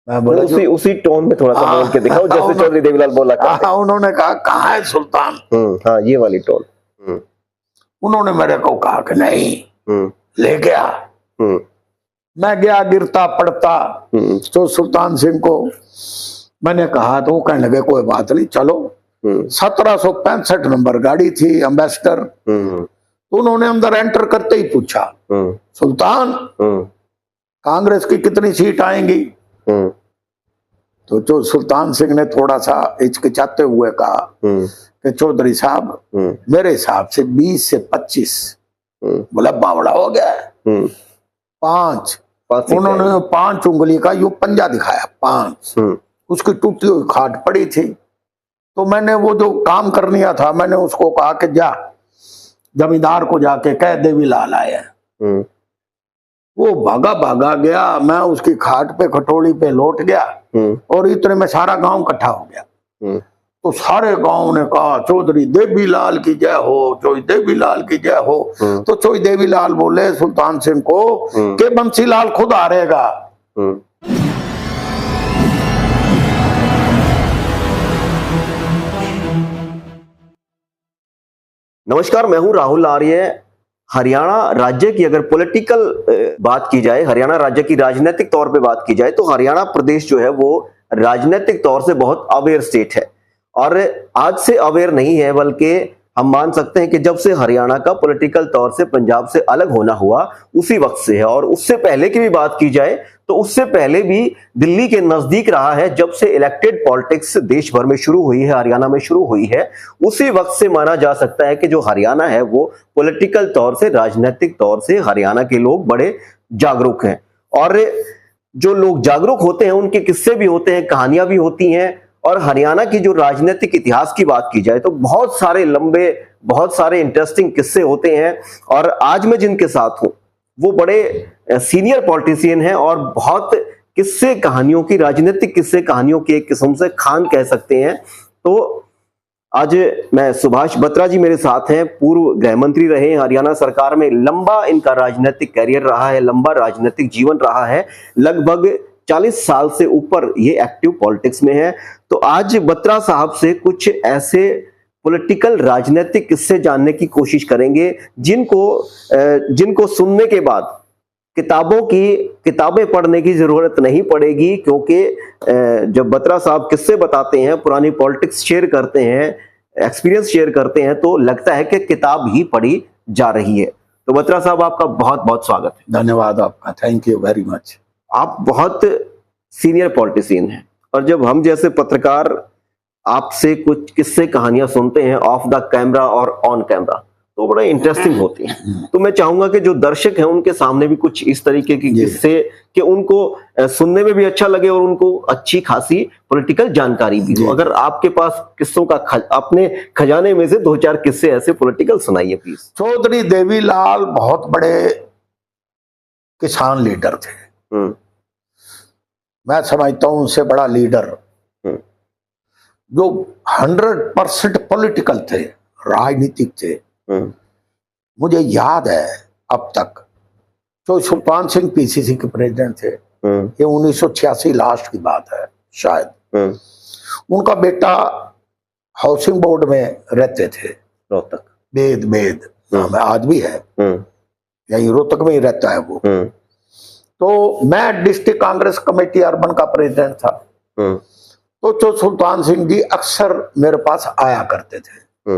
मैं बोला उसी टोन में थोड़ा सा बोल के दिखाओ जैसे चौधरी देवीलाल बोला करते। उन्होंने कहा कहाँ है सुल्तान। हाँ, ये वाली टोन। उन्होंने मेरे को कहा कि नहीं, ले गया। मैं गया गिरता पड़ता तो सुल्तान सिंह को मैंने कहा, तो वो कहने लगे कोई बात नहीं चलो। 1765 नंबर गाड़ी थी, एम्बेसडर। उन्होंने अंदर एंटर करते ही पूछा, सुल्तान कांग्रेस की कितनी सीट आएंगी? तो जो सुल्तान सिंह ने थोड़ा सा हिचकिचाते हुए कहा कि चौधरी साहब मेरे हिसाब से 20 से 25। बोला बावड़ा हो गया। 5। उन्होंने 5 उंगली का यू पंजा दिखाया, 5। उसकी टूटी हुई खाट पड़ी थी। तो मैंने वो जो काम करनिया था, मैंने उसको कहा कि जा जमींदार को जाके कह देवीलाल आया। वो भागा भागा गया। मैं उसकी खाट पे खटोली पे लौट गया और इतने में सारा गांव इकट्ठा हो गया। तो सारे गांव ने कहा चौधरी देवीलाल की जय हो, चौधरी देवीलाल की जय हो। तो चौधरी देवीलाल बोले सुल्तान सिंह को कि बंसीलाल खुद हारेगा। नमस्कार, मैं हूं राहुल आर्य। हरियाणा राज्य की अगर पॉलिटिकल बात की जाए, हरियाणा राज्य की राजनीतिक तौर पे बात की जाए, तो हरियाणा प्रदेश जो है वो राजनीतिक तौर से बहुत अवेयर स्टेट है। और आज से अवेयर नहीं है, बल्कि हम मान सकते हैं कि जब से हरियाणा का पॉलिटिकल तौर से पंजाब से अलग होना हुआ उसी वक्त से है। और उससे पहले की भी बात की जाए तो उससे पहले भी दिल्ली के नजदीक रहा है। जब से इलेक्टेड पॉलिटिक्स देश भर में शुरू हुई है, हरियाणा में शुरू हुई है, उसी वक्त से माना जा सकता है कि जो हरियाणा है वो पॉलिटिकल तौर से, राजनीतिक तौर से हरियाणा के लोग बड़े जागरूक हैं। और जो लोग जागरूक होते हैं उनके किस्से भी होते हैं, कहानियां भी होती हैं। और हरियाणा की जो राजनीतिक इतिहास की बात की जाए तो बहुत सारे लंबे, बहुत सारे इंटरेस्टिंग किस्से होते हैं। और आज मैं जिनके साथ हूं वो बड़े सीनियर पॉलिटिशियन हैं और बहुत किस्से कहानियों की, राजनीतिक किस्से कहानियों की एक किस्म से खान कह सकते हैं। तो आज मैं सुभाष बत्रा जी मेरे साथ हैं, पूर्व गृह मंत्री रहे हैं हरियाणा सरकार में। लंबा इनका राजनीतिक कैरियर रहा है, लंबा राजनीतिक जीवन रहा है, लगभग 40 साल से ऊपर ये एक्टिव पॉलिटिक्स में है। तो आज बत्रा साहब से कुछ ऐसे पॉलिटिकल राजनीतिक किस्से जानने की कोशिश करेंगे जिनको सुनने के बाद किताबें पढ़ने की जरूरत नहीं पड़ेगी। क्योंकि जब बत्रा साहब किस्से बताते हैं, पुरानी पॉलिटिक्स शेयर करते हैं, एक्सपीरियंस शेयर करते हैं, तो लगता है कि किताब ही पढ़ी जा रही है। तो बत्रा साहब आपका बहुत बहुत स्वागत है। धन्यवाद आपका, थैंक यू वेरी मच। आप बहुत सीनियर पॉलिटिशियन हैं और जब हम जैसे पत्रकार आपसे कुछ किस्से कहानियां सुनते हैं ऑफ द कैमरा और ऑन कैमरा तो बड़े इंटरेस्टिंग होती हैं। तो मैं चाहूंगा कि जो दर्शक हैं उनके सामने भी कुछ इस तरीके की किस्से कि उनको सुनने में भी अच्छा लगे और उनको अच्छी खासी पॉलिटिकल जानकारी भी हो। अगर आपके पास किस्सों का अपने खजाने में से 2-4 किस्से ऐसे पॉलिटिकल सुनाइए प्लीज। चौधरी देवीलाल बहुत बड़े किसान लीडर थे। मैं समझता हूं उनसे बड़ा लीडर जो 100% पॉलिटिकल थे, राजनीतिक थे। मुझे याद है अब तक जो सुल्तान सिंह पीसीसी के प्रेसिडेंट थे, ये 1986 लास्ट की बात है शायद। उनका बेटा हाउसिंग बोर्ड में रहते थे, रोहतक, बेद नाम है, आज भी है, यही रोहतक में ही रहता है वो। तो मैं डिस्ट्रिक्ट कांग्रेस कमेटी अर्बन का प्रेसिडेंट था। तो जो सुल्तान सिंह जी अक्सर मेरे पास आया करते थे।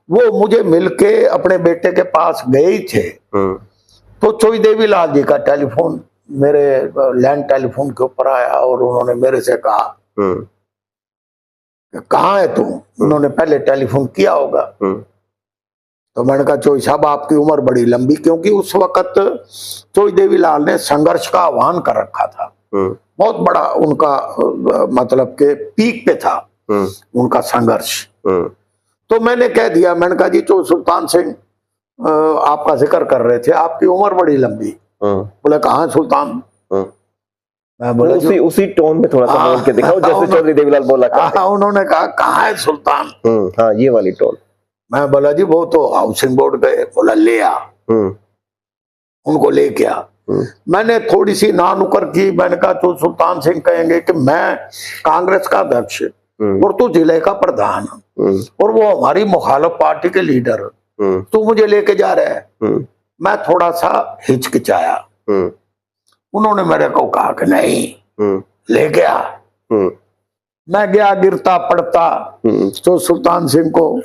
वो मुझे मिलके अपने बेटे के पास गए ही थे। तो चौधरी देवीलाल जी का टेलीफोन मेरे लैंड टेलीफोन के ऊपर आया और उन्होंने मेरे से कहा कहाँ है तुम? उन्होंने पहले टेलीफोन किया होगा। तो मैंने कहा चौधरी साहब आपकी उम्र बड़ी लंबी, क्योंकि उस वक्त चौधरी देवीलाल ने संघर्ष का आह्वान कर रखा था। बहुत बड़ा उनका मतलब के पीक पे था उनका संघर्ष। तो मैंने कह दिया, मैंने कहा जी चौधरी सुल्तान सिंह आपका जिक्र कर रहे थे, आपकी उम्र बड़ी लंबी। बोले कहाँ सुल्तान? मैं बोला उसी टोन में थोड़ा सा बोल के दिखाओ जैसे चौधरी देवीलाल बोला करते। उन्होंने कहा कहाँ है सुल्तान? हाँ, ये वाली टोन। मैं बोला जी वो तो हाउसिंग बोर्ड गए। बोला ले आ। उनको ले गया। मैंने थोड़ी सी ना नुकर की। मैंने कहा तो सुल्तान सिंह कहेंगे कि मैं कांग्रेस का अध्यक्ष और तू जिले का प्रधान और वो हमारी मुखालिफ पार्टी के लीडर, तू मुझे लेके जा रहा है। मैं थोड़ा सा हिचकिचाया। उन्होंने मेरे को कहा कि नहीं, ले गया। मैं गया गिरता पड़ता तो सुल्तान सिंह को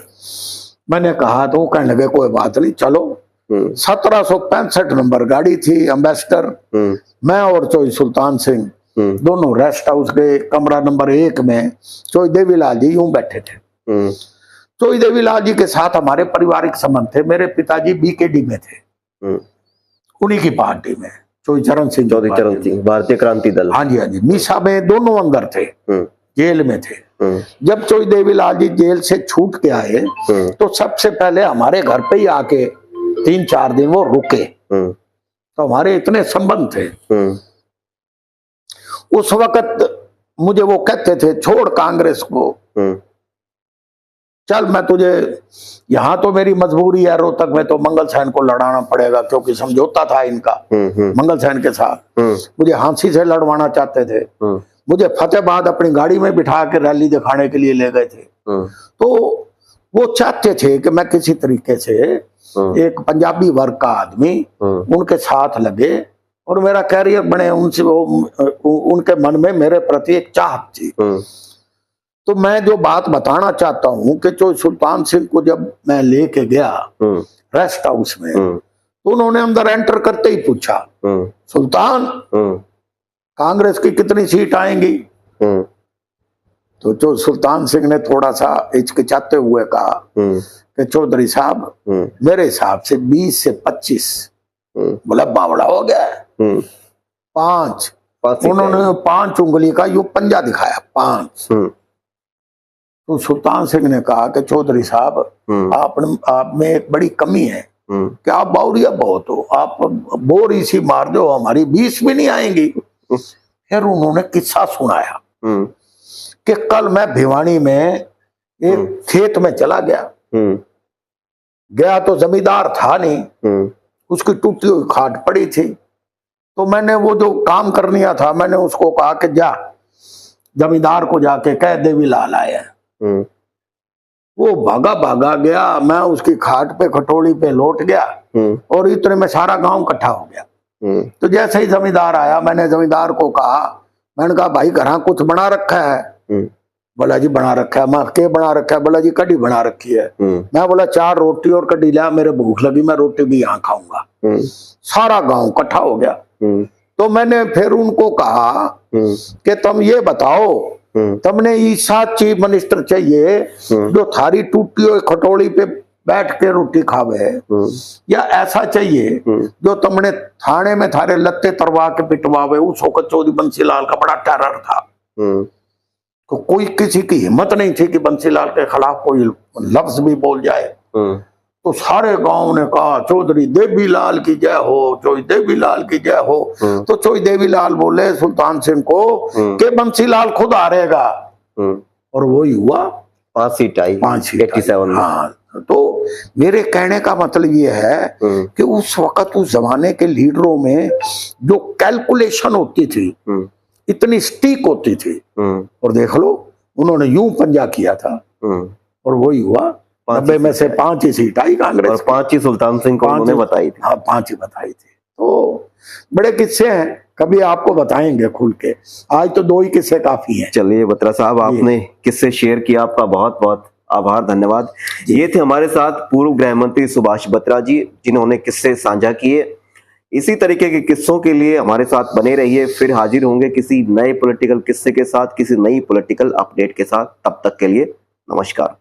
मैंने कहा तो वो कहने लगे कोई बात नहीं, चलो। 1765 नंबर गाड़ी थी, एम्बेसडर। मैं और चोई सुल्तान सिंह दोनों रेस्ट हाउस गए। कमरा नंबर 1 में चोई देवीलाल जी यूं बैठे थे। चोई देवीलाल जी के साथ हमारे पारिवारिक संबंध थे। मेरे पिताजी बीकेडी में थे, उन्हीं की पार्टी में, चौधरी चरण सिंह, भारतीय क्रांति दल। हाँ जी, हाँ जी। मीसा में दोनों अंदर थे, जेल में थे। जब चौधरी देवीलाल जी जेल से छूट के आए तो सबसे पहले हमारे घर पे ही आके 3-4 दिन वो रुके। तो हमारे इतने संबंध थे। उस वक्त मुझे वो कहते थे छोड़ कांग्रेस को, चल मैं तुझे, यहां तो मेरी मजबूरी है, रोहतक में तो मंगल सैन को लड़ाना पड़ेगा क्योंकि समझौता था इनका मंगल सैन के साथ। मुझे हांसी से लड़वाना चाहते थे। मुझे फतेहाबाद अपनी गाड़ी में बिठा के रैली दिखाने के लिए ले गए थे। तो वो चाहते थे कि मैं किसी तरीके से एक पंजाबी वर्ग का आदमी उनके साथ लगे और मेरा कैरियर बने। उनसे उनके मन में मेरे प्रति एक चाहत थी। तो मैं जो बात बताना चाहता हूँ कि जो सुल्तान सिंह को जब मैं लेके गया रेस्ट हाउस में, तो उन्होंने अंदर एंटर करते ही पूछा, सुल्तान कांग्रेस की कितनी सीट आएंगी? तो जो सुल्तान सिंह ने थोड़ा सा हिचकिचाते हुए कहा कि चौधरी साहब मेरे हिसाब से 20 से 25। बोला बावड़ा हो गया। 5। उन्होंने 5 उंगली का यू पंजा दिखाया, 5। तो सुल्तान सिंह ने कहा कि चौधरी साहब आप में एक बड़ी कमी है कि आप बावरिया बहुत हो, आप बोर इसी मार दो, हमारी 20 भी नहीं आएंगी। फिर उन्होंने किस्सा सुनाया कि कल मैं भिवानी में एक खेत में चला गया तो जमींदार था नहीं, उसकी टूटी हुई खाट पड़ी थी। तो मैंने वो जो काम करनिया था, मैंने उसको कहा कि जा जमींदार को जाके कह देवीलाल आया। वो भागा गया। मैं उसकी खाट पे खटोली पे लौट गया और इतने में सारा गांव इकट्ठा हो गया। तो जैसे ही जमींदार आया, मैंने जमींदार को कहा, मैंने कहा भाई घर कुछ बना रखा है? बोला जी बना रखा है। मैं के बना रखा है? बोला जी कढ़ी बना रखी है। मैं बोला 4 रोटी और कढ़ी ला, मेरे भूख लगी, मैं रोटी भी यहाँ खाऊंगा। सारा गांव इकट्ठा हो गया। तो मैंने फिर उनको कहा कि तुम ये बताओ, तुमने ऐसा चीफ मिनिस्टर चाहिए जो थारी टूटी हुई खटोली पे बैठ के रोटी खावे, या ऐसा चाहिए जो तुमने थाने में थारे लत्ते तरवा के पिटवावे? उस वक्त चौधरी बंसीलाल का बड़ा टेरर था। तो कोई किसी की हिम्मत नहीं थी कि बंसीलाल के खिलाफ कोई लफ्ज भी बोल जाए। तो सारे गांव ने कहा चौधरी देवीलाल की जय हो, चौधरी देवीलाल की जय हो। तो चौधरी देवीलाल बोले सुल्तान सिंह को कि बंसीलाल खुद हारेगा, और वही हुआ। 5 सीट आई, 87 में। हाँ, तो मेरे कहने का मतलब ये है कि उस वक्त उस जमाने के लीडरों में जो कैलकुलेशन होती थी, इतनी स्टीक होती थी। और देख लो उन्होंने यूं पंजा किया था और वही हुआ। 90 में से 5 ही सीट आई कांग्रेस, और 5 ही सुल्तान सिंह को उन्होंने बताई थी। हाँ 5 ही बताई थी। तो बड़े किस्से हैं, कभी आपको बताएंगे खुल के। आज तो 2 ही किस्से काफी हैं। चलिए बत्रा साहब, आपने किस्से शेयर किया, आपका बहुत बहुत आभार, धन्यवाद। ये थे हमारे साथ पूर्व गृह मंत्री सुभाष बत्रा जी, जिन्होंने किस्से साझा किए। इसी तरीके के किस्सों के लिए हमारे साथ बने रहिए। फिर हाजिर होंगे किसी नए पॉलिटिकल किस्से के साथ, किसी नई पॉलिटिकल अपडेट के साथ। तब तक के लिए नमस्कार।